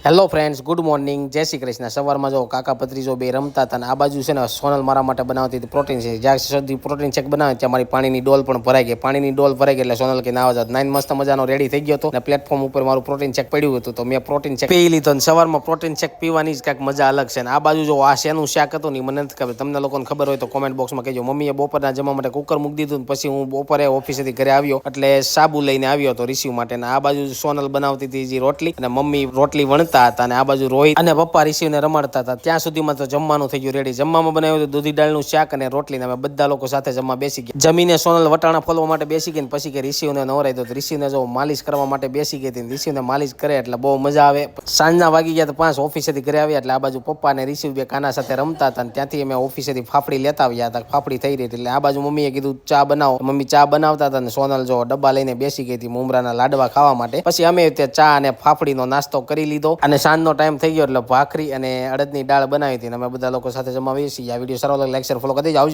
Hello friends, good morning, જય શ્રી કૃષ્ણ। સવારમાં જો કાકા ભત્રીજો બે રમતા હતા અને આ બાજુ છે ને સોનલ મારા માટે બનાવતી હતી પ્રોટીન શેક। જ્યાં સુધી પ્રોટીન શેક બનાવે ત્યાં મારી પાણીની ડોલ પણ ભરાઈ ગઈ। પાણીની ડોલ ભરાઈ ગઈ એટલે સોનલ કે નાવા જાત નાઈન મસ્ત મજાનો રેડી થઈ ગયો હતો અને પ્લેટફોર્મ ઉપર મારું પ્રોટીન શેક પડ્યું હતું તો મેં પ્રોટીન શેક પી લીધો અને સવારમાં પ્રોટીન શેક પીવાની જ કાંઈક મજા અલગ છે। અને આ બાજુ જો આ શેનું શાક હતું ને મને નથી ખબર, તમને લોકોને ખબર હોય તો કોમેન્ટ બોક્સમાં કહેજો। મમ્મીએ બપોરના જમવા માટે કુકર મૂકી દીધું ને પછી હું બપોરે ઓફિસેથી ઘરે આવ્યો એટલે સાબુ લઈને આવ્યો હતો રિસીવ માટે। અને આ બાજુ સોનલ બનાવતી હતી જે રોટલી અને મમ્મી રોટલી વણતા હતા અને આ બાજુ રોહિત અને પપ્પા રિસીવને રમાડતા હતા। ત્યાં સુધીમાં તો જમવાનું થઈ ગયું રેડી। જમવામાં બનાવ્યું હતું દૂધી દાળનું શાક અને રોટલી। અમે બધા લોકો સાથે જમવા બેસી ગયા। જમીને સોનલ વટાણા ફોલવા માટે બેસી ગઈ ને પછી કે રિસીવને નવરાઈ દો। રિસીવને જો માલિશ કરવા માટે બેસી ગઈ હતી। રિસીવને માલિશ કરે એટલે બહુ મજા આવે। સાંજના વાગી ગયા તો 5 ઓફિસેથી ઘરે આવ્યા એટલે આ બાજુ પપ્પા અને રિસીવ બે કાના સાથે રમતા હતા અને ત્યાંથી અમે ઓફિસેથી ફાફડી લેતા આવ્યા હતા। ફાફડી થઈ રહી હતી એટલે આ બાજુ મમ્મીએ કીધું ચા બનાવો। મમ્મી ચા બનાવતા હતા અને સોનલ જો ડબ્બા લઈને બેસી ગઈ હતી મમરાના લાડવા ખાવા માટે। પછી અમે ત્યાં ચા અને ફાફડીનો નાસ્તો કરી લીધો અને સાંજનો ટાઈમ થઈ ગયો એટલે ભાખરી અને અડદની દાળ બનાવી હતી અને અમે બધા લોકો સાથે જમા બેસી ગયા। આ વિડીયો સારો લાગે લાઈક શેર ફોલો કરી દેજો। આવજો।